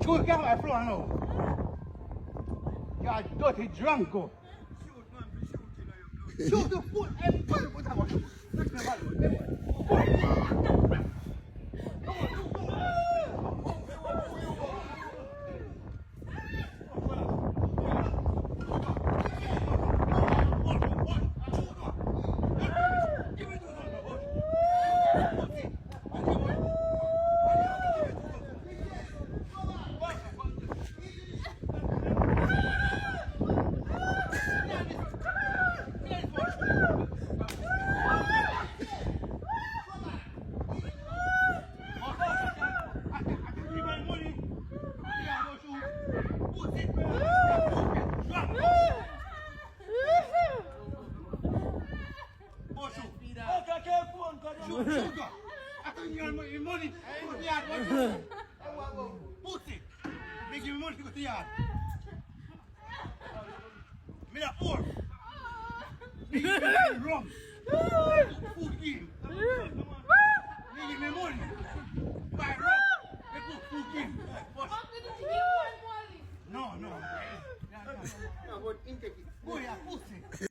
Go get my floor now. You are dirty drunk. Go. Shoot the foot and put it with that one. Let's go. I think you have money. Pussy. Make me money to go to the yard. Me that poor. Me give me rum. Food game. Me give me money. Buy rum. Me put food game. How did you give one money? No. No, but intake it. Boy, pussy.